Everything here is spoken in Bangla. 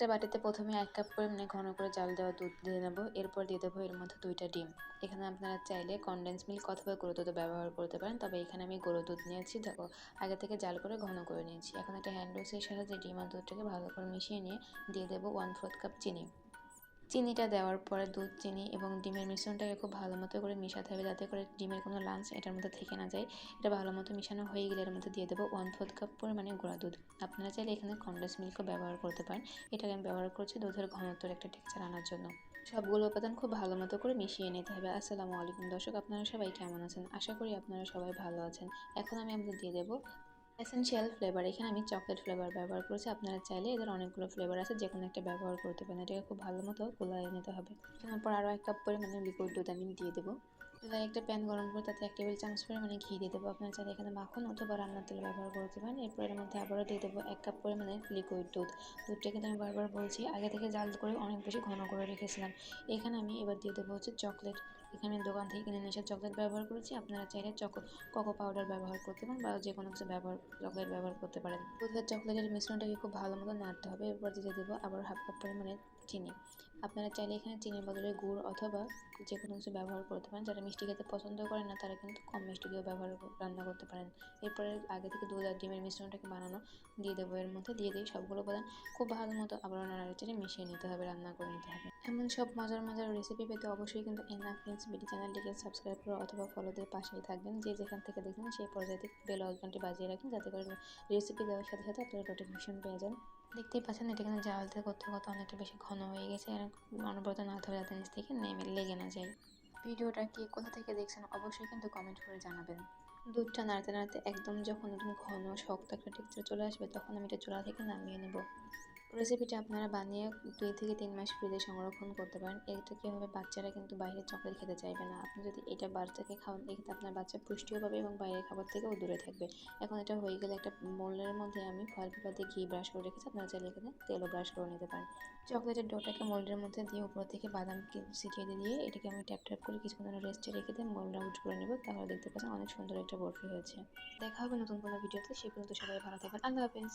একটা বাটিতে প্রথমে 1 কাপ পরিমাণে ঘন করে জাল দেওয়া দুধ দিয়ে নেব। এরপর দিয়ে দেবো এর মধ্যে 2টা ডিম। এখানে আপনারা চাইলে কনডেন্স মিল্ক অথবা গুঁড়ো দুধও ব্যবহার করতে পারেন। তবে এখানে আমি গুঁড়ো দুধ নিয়েছি। দেখো আগে থেকে জাল করে ঘন করে নিয়েছি। এখন একটা হ্যান্ড উইক্সের সাহায্যে ডিম আর দুধটাকে ভালো করে মিশিয়ে নিয়ে দিয়ে দেবো 1/4 কাপ চিনি। চিনিটা দেওয়ার পরে দুধ, চিনি এবং ডিমের মিশ্রণটাকে খুব ভালো মতো করে মেশাতে হবে, যাতে করে ডিমের কোনো লাম্পস এটার মধ্যে থেকে না যায়। এটা ভালো মতো মেশানো হয়ে গেলে এর মধ্যে দিয়ে দেবো 1/4 কাপ পরিমাণে গুঁড়া দুধ। আপনারা চাইলে এখানে কনডেন্স মিল্কও ব্যবহার করতে পারেন। এটাকে আমি ব্যবহার করছি দুধের ঘনত্বের একটা টেক্সচার আনার জন্য। সবগুলো উপাদান খুব ভালো মতো করে মিশিয়ে নিতে হবে। আসসালামু আলাইকুম দর্শক, আপনারা সবাই কেমন আছেন? আশা করি আপনারা সবাই ভালো আছেন। এখন আমি আপনাদের দিয়ে দেবো এসেনশিয়াল ফ্লেভার। এখানে আমি চকলেট ফ্লেভার ব্যবহার করেছি। আপনারা চাইলে এদের অনেকগুলো ফ্লেভার আছে, যেকোনো একটা ব্যবহার করতে পারেন। এটাকে খুব ভালো মতো গোলায় নিতে হবে। তারপর আরও 1 কাপ পরিমাণে লিকুইড দুধ আমি দিয়ে দেবো। চুলায় একটা প্যান গরম করে তাতে 1 টেবিল চামচ পরিমাণে ঘি দিয়ে দেবো। আপনারা চাইলে এখানে মাখন অথবা রান্নার তেল ব্যবহার করতে পারেন। এরপর এর মধ্যে আবারও দিয়ে দেবো 1 কাপ পরিমাণে লিকুইড দুধ। দুধটা কিন্তু আমি বারবার বলছি আগে থেকে জাল করে অনেক বেশি ঘন করে রেখেছিলাম। এখানে আমি এবার দিয়ে দেবো চকলেট। এখানে আমি দোকান থেকে কিনে নিয়ে এসে চকলেট ব্যবহার করেছি। আপনারা চাইলে কোকো পাউডার ব্যবহার করতে পারেন বা যে কোনো কিছু চকলেট ব্যবহার করতে পারেন। দুধ আর চকলেটের মিশ্রণটাকে খুব ভালো মতো নাড়তে হবে। এরপর দিয়ে দেবো আবার 1/2 কাপ পরিমাণে চিনি। আপনারা চাইলে এখানে চিনির বদলে গুড় অথবা যে কোনো কিছু ব্যবহার করতে পারেন। যারা মিষ্টি খেতে পছন্দ করেন না তারা কিন্তু কম মিষ্টি দিয়েও রান্না করতে পারেন। এরপরে আগে থেকে দুধ আর ডিমের মিশ্রণটাকে বানানো দিয়ে দেবো এর মধ্যে। দিয়ে দিয়ে সবগুলো উপাদান খুব ভালো মতো আবারও নাড়াচাড়ে মিশিয়ে নিতে হবে, রান্না করে নিতে হবে। এমন সব মজার মজার রেসিপি পেতে অবশ্যই কিন্তু এনাফ মিন্স বিডি চ্যানেলটিকে সাবস্ক্রাইব করে অথবা ফলো দিয়ে পাশেই থাকবেন। যে যেখান থেকে দেখবেন সেই পর্যায়ে বেল আইকনটি বাজিয়ে রাখুন, যাতে করে রেসিপি দেওয়ার সাথে সাথে আপনারা নোটিফিকেশন পেয়ে যান। দেখতেই পাচ্ছেন এটা কিন্তু জাল দিয়ে করতে করতে অনেকটা বেশি ঘন হয়ে গেছে। আর অনবরত নাড়তে হবে যাতে নিচ থেকে লেগে না যায়। ভিডিওটা কে কোথা থেকে দেখছেন অবশ্যই কিন্তু কমেন্ট করে জানাবেন। দুধটা নাড়তে নাড়তে একদম যখন একদম ঘন শক্ত একটা টেক্সচার চলে আসবে তখন আমি এটা চুলা থেকে নামিয়ে নেব। রেসিপিটা আপনারা বানিয়ে 2 থেকে 3 মাস ফ্রিজে সংরক্ষণ করতে পারেন। এতে কী হবে, বাচ্চারা কিন্তু বাইরের চকলেট খেতে চাইবে না। আপনি যদি এটা বাচ্চাকে খাওয়ান এক্ষেত্রে আপনার বাচ্চা পুষ্টিও পাবে এবং বাইরের খাবার থেকেও দূরে থাকবে। এখন এটা হয়ে গেলে একটা মোল্ডের মধ্যে আমি ফয়েল পেপার দিয়ে ঘি ব্রাশ করে রেখেছি। আপনারা চাইলে এখানে তেলও ব্রাশ করে নিতে পারেন। চকলেটের ডোটাকে মোল্ডের মধ্যে দিয়ে উপর থেকে বাদাম ছিটিয়ে দিয়ে এটাকে আমি ট্যাপ ট্যাপ করে কিছুক্ষণ জন্য রেস্টে রেখে দিয়ে মোল্ড আউট করে নেব। তাহলে দেখতে পাচ্ছেন অনেক সুন্দর একটা বরফি হয়েছে। দেখা হবে নতুন কোনো ভিডিওতে। সে পর্যন্ত সবাই ভালো থাকবেন। আল্লাহ হাফেজ।